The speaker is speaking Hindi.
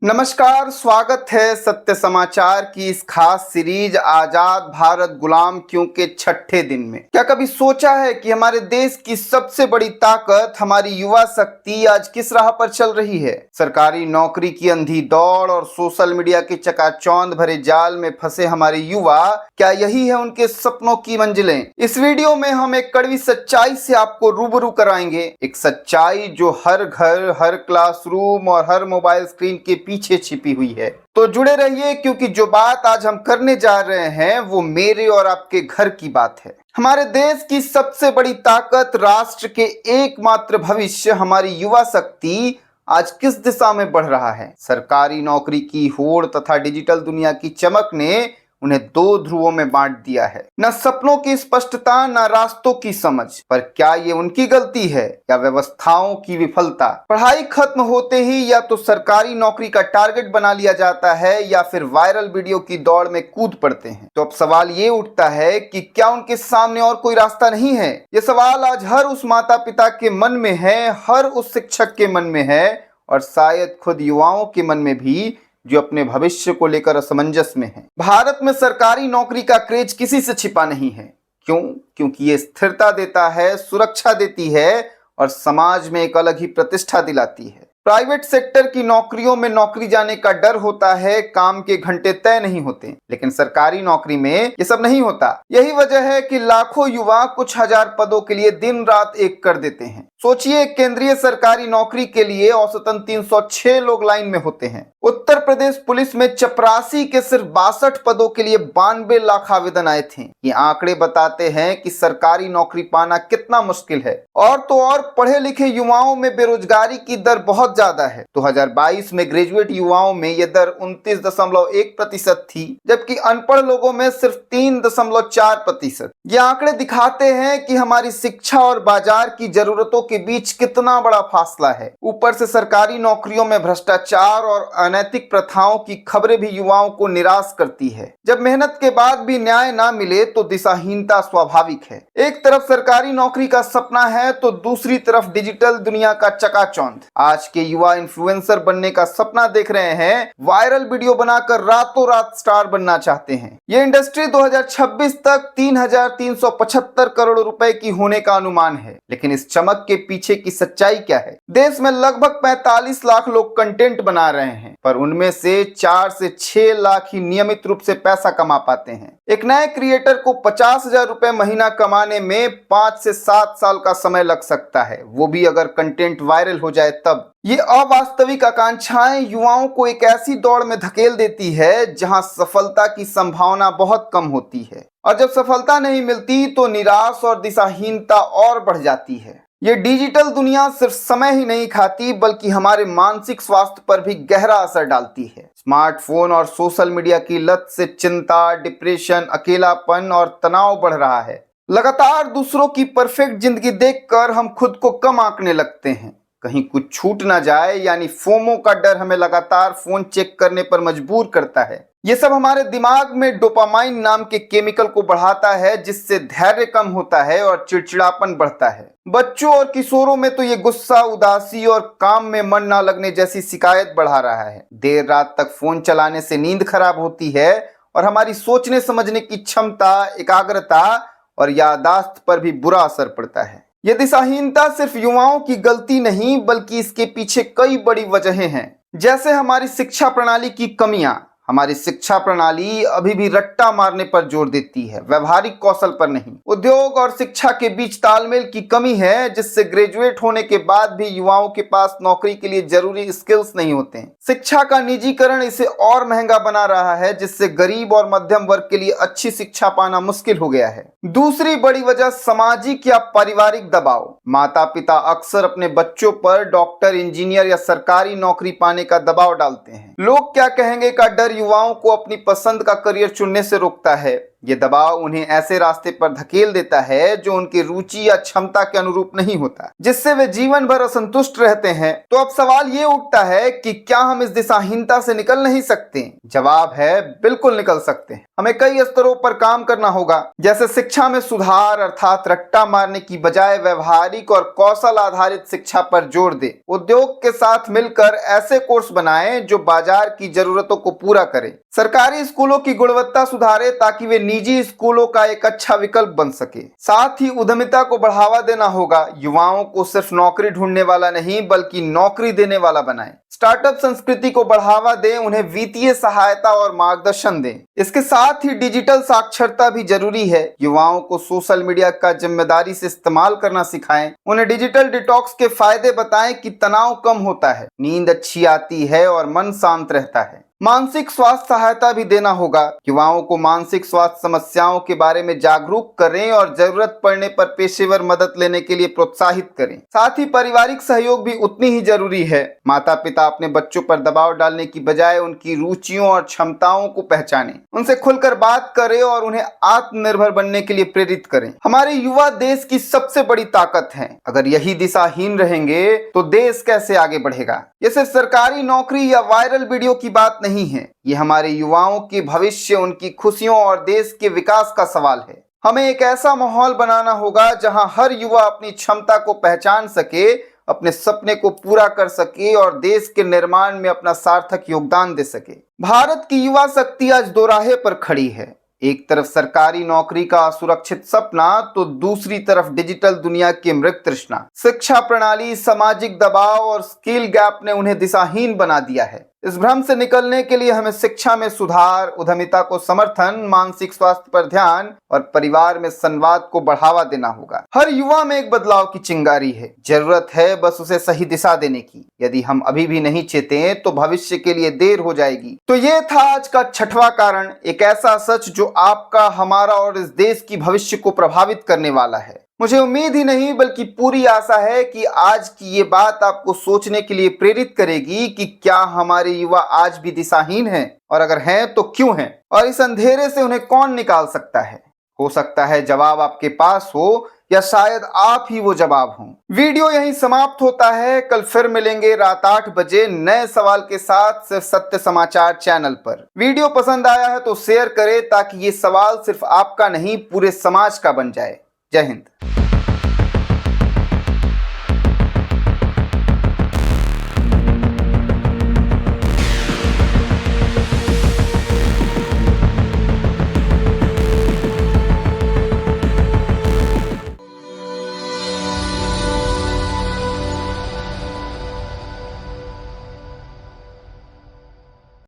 नमस्कार, स्वागत है सत्य समाचार की इस खास सीरीज आजाद भारत गुलाम क्यों के छठे दिन में। क्या कभी सोचा है कि हमारे देश की सबसे बड़ी ताकत हमारी युवा शक्ति आज किस राह पर चल रही है? सरकारी नौकरी की अंधी दौड़ और सोशल मीडिया के चकाचौंध भरे जाल में फंसे हमारे युवा, क्या यही है उनके सपनों की मंजिलें? इस वीडियो में हम एक कड़वी सच्चाई से आपको रूबरू कराएंगे, एक सच्चाई जो हर घर, हर क्लासरूम और हर मोबाइल स्क्रीन के पीछे छिपी हुई है। तो जुड़े रहिए, क्योंकि जो बात आज हम करने जा रहे हैं वो मेरे और आपके घर की बात है। हमारे देश की सबसे बड़ी ताकत, राष्ट्र के एकमात्र भविष्य, हमारी युवा शक्ति आज किस दिशा में बढ़ रहा है? सरकारी नौकरी की होड़ तथा डिजिटल दुनिया की चमक ने उन्हें दो ध्रुवों में बांट दिया है। न सपनों की स्पष्टता, न रास्तों की समझ। पर क्या ये उनकी गलती है या व्यवस्थाओं की विफलता? पढ़ाई खत्म होते ही या तो सरकारी नौकरी का टारगेट बना लिया जाता है या फिर वायरल वीडियो की दौड़ में कूद पड़ते हैं। तो अब सवाल ये उठता है कि क्या उनके सामने और कोई रास्ता नहीं है? ये सवाल आज हर उस माता पिता के मन में है, हर उस शिक्षक के मन में है और शायद खुद युवाओं के मन में भी, जो अपने भविष्य को लेकर असमंजस में है। भारत में सरकारी नौकरी का क्रेज किसी से छिपा नहीं है। क्यों? क्योंकि ये स्थिरता देता है, सुरक्षा देती है और समाज में एक अलग ही प्रतिष्ठा दिलाती है। प्राइवेट सेक्टर की नौकरियों में नौकरी जाने का डर होता है, काम के घंटे तय नहीं होते, लेकिन सरकारी नौकरी में ये सब नहीं होता। यही वजह है कि लाखों युवा कुछ हजार पदों के लिए दिन रात एक कर देते हैं। सोचिए, केंद्रीय सरकारी नौकरी के लिए औसतन 306 लोग लाइन में होते हैं। उत्तर प्रदेश पुलिस में चपरासी के सिर्फ 62 पदों के लिए 92 लाख आवेदन आए थे। ये आंकड़े बताते हैं कि सरकारी नौकरी पाना कितना मुश्किल है। और तो और पढ़े लिखे युवाओं में बेरोजगारी की दर बहुत ज्यादा है। 2022 में ग्रेजुएट युवाओं में यह दर 29.1% थी, जबकि अनपढ़ लोगों में सिर्फ 3.4%। ये आंकड़े दिखाते हैं कि हमारी शिक्षा और बाजार की जरूरतों के बीच कितना बड़ा फासला है। ऊपर से सरकारी नौकरियों में भ्रष्टाचार और अनैतिक प्रथाओं की खबरें भी युवाओं को निराश करती है। जब मेहनत के बाद भी न्याय ना मिले तो दिशाहीनता स्वाभाविक है। एक तरफ सरकारी नौकरी का सपना है तो दूसरी तरफ डिजिटल दुनिया का चकाचौंध। आज के युवा इन्फ्लुएंसर बनने का सपना देख रहे हैं, वायरल वीडियो बनाकर रातों रात स्टार बनना चाहते हैं। ये इंडस्ट्री 2026 तक 3,375 करोड़ रुपए की होने का अनुमान है। लेकिन इस चमक के पीछे की सच्चाई क्या है? देश में लगभग 45 लाख लोग कंटेंट बना रहे हैं, पर उनमें से 4 से 6 लाख ही नियमित रूप से पैसा कमा पाते हैं। एक नए क्रिएटर को 50,000 रुपए महीना कमाने में 5 से 7 साल का समय लग सकता है, वो भी अगर कंटेंट वायरल हो जाए तब। ये अवास्तविक आकांक्षाएं युवाओं को एक ऐसी दौड़ में धकेल देती है जहां सफलता की संभावना बहुत कम होती है, और जब सफलता नहीं मिलती तो निराश और दिशाहीनता और बढ़ जाती है। ये डिजिटल दुनिया सिर्फ समय ही नहीं खाती, बल्कि हमारे मानसिक स्वास्थ्य पर भी गहरा असर डालती है। स्मार्टफोन और सोशल मीडिया की लत से चिंता, डिप्रेशन, अकेलापन और तनाव बढ़ रहा है। लगातार दूसरों की परफेक्ट जिंदगी देखकर हम खुद को कम आंकने लगते हैं। कहीं कुछ छूट ना जाए, यानी फोमो का डर हमें लगातार फोन चेक करने पर मजबूर करता है। ये सब हमारे दिमाग में डोपामाइन नाम के केमिकल को बढ़ाता है, जिससे धैर्य कम होता है और चिड़चिड़ापन बढ़ता है। बच्चों और किशोरों में तो ये गुस्सा, उदासी और काम में मन ना लगने जैसी शिकायत बढ़ा रहा है। देर रात तक फोन चलाने से नींद खराब होती है और हमारी सोचने समझने की क्षमता, एकाग्रता और याददाश्त पर भी बुरा असर पड़ता है। ये दिशाहीनता सिर्फ युवाओं की गलती नहीं, बल्कि इसके पीछे कई बड़ी वजहें हैं। जैसे हमारी शिक्षा प्रणाली की कमियां। हमारी शिक्षा प्रणाली अभी भी रट्टा मारने पर जोर देती है, व्यवहारिक कौशल पर नहीं। उद्योग और शिक्षा के बीच तालमेल की कमी है, जिससे ग्रेजुएट होने के बाद भी युवाओं के पास नौकरी के लिए जरूरी स्किल्स नहीं होते हैं। शिक्षा का निजीकरण इसे और महंगा बना रहा है, जिससे गरीब और मध्यम वर्ग के लिए अच्छी शिक्षा पाना मुश्किल हो गया है। दूसरी बड़ी वजह सामाजिक या पारिवारिक दबाव। माता पिता अक्सर अपने बच्चों पर डॉक्टर, इंजीनियर या सरकारी नौकरी पाने का दबाव डालते हैं। लोग क्या कहेंगे का डर युवाओं को अपनी पसंद का करियर चुनने से रोकता है। ये दबाव उन्हें ऐसे रास्ते पर धकेल देता है जो उनकी रुचि या क्षमता के अनुरूप नहीं होता, जिससे वे जीवन भर असंतुष्ट रहते हैं। तो अब सवाल ये उठता है कि क्या हम इस दिशाहीनता से निकल नहीं सकते? जवाब है बिल्कुल निकल सकते हैं। हमें कई स्तरों पर काम करना होगा, जैसे शिक्षा में सुधार, अर्थात रट्टा मारने की बजाय व्यवहारिक और कौशल आधारित शिक्षा पर जोर दे। उद्योग के साथ मिलकर ऐसे कोर्स बनाएं जो बाजार की जरूरतों को पूरा करें। सरकारी स्कूलों की गुणवत्ता सुधारे ताकि वे निजी स्कूलों का एक अच्छा विकल्प बन सके। साथ ही उद्यमिता को बढ़ावा देना होगा। युवाओं को सिर्फ नौकरी ढूंढने वाला नहीं बल्कि नौकरी देने वाला बनाएं। स्टार्टअप संस्कृति को बढ़ावा दें, उन्हें वित्तीय सहायता और मार्गदर्शन दें। इसके साथ ही डिजिटल साक्षरता भी जरूरी है। युवाओं को सोशल मीडिया का जिम्मेदारी से इस्तेमाल करना सिखाएं। उन्हें डिजिटल डिटॉक्स के फायदे बताएं कि तनाव कम होता है, नींद अच्छी आती है और मन शांत रहता है। मानसिक स्वास्थ्य सहायता भी देना होगा। युवाओं को मानसिक स्वास्थ्य समस्याओं के बारे में जागरूक करें और जरूरत पड़ने पर पेशेवर मदद लेने के लिए प्रोत्साहित करें। साथ ही पारिवारिक सहयोग भी उतनी ही जरूरी है। माता पिता अपने बच्चों पर दबाव डालने की बजाय उनकी रुचियों और क्षमताओं को पहचानें, उनसे खुलकर बात करें और उन्हें आत्मनिर्भर बनने के लिए प्रेरित करें। हमारे युवा देश की सबसे बड़ी ताकत है। अगर यही दिशाहीन रहेंगे तो देश कैसे आगे बढ़ेगा? ये सिर्फ सरकारी नौकरी या वायरल वीडियो की बात नहीं है, ये हमारे युवाओं के भविष्य, उनकी खुशियों और देश के विकास का सवाल है। हमें एक ऐसा माहौल बनाना होगा जहां हर युवा अपनी क्षमता को पहचान सके, अपने सपने को पूरा कर सके और देश के निर्माण में अपना सार्थक योगदान दे सके। भारत की युवा शक्ति आज दो राहे पर खड़ी है। एक तरफ सरकारी नौकरी का असुरक्षित सपना, तो दूसरी तरफ डिजिटल दुनिया की मृत तृष्णा। शिक्षा प्रणाली, सामाजिक दबाव और स्किल गैप ने उन्हें दिशाहीन बना दिया है। इस भ्रम से निकलने के लिए हमें शिक्षा में सुधार, उद्यमिता को समर्थन, मानसिक स्वास्थ्य पर ध्यान और परिवार में संवाद को बढ़ावा देना होगा। हर युवा में एक बदलाव की चिंगारी है, जरूरत है बस उसे सही दिशा देने की। यदि हम अभी भी नहीं चेते तो भविष्य के लिए देर हो जाएगी। तो ये था आज का छठवां कारण, एक ऐसा सच जो आपका, हमारा और इस देश की भविष्य को प्रभावित करने वाला है। मुझे उम्मीद ही नहीं बल्कि पूरी आशा है कि आज की ये बात आपको सोचने के लिए प्रेरित करेगी कि क्या हमारे युवा आज भी दिशाहीन हैं, और अगर हैं तो क्यों हैं, और इस अंधेरे से उन्हें कौन निकाल सकता है। हो सकता है जवाब आपके पास हो, या शायद आप ही वो जवाब हों। वीडियो यहीं समाप्त होता है। कल फिर मिलेंगे रात 8 बजे नए सवाल के साथ, सिर्फ सत्य समाचार चैनल पर। वीडियो पसंद आया है तो शेयर करें ताकि ये सवाल सिर्फ आपका नहीं पूरे समाज का बन जाए। जय हिंद।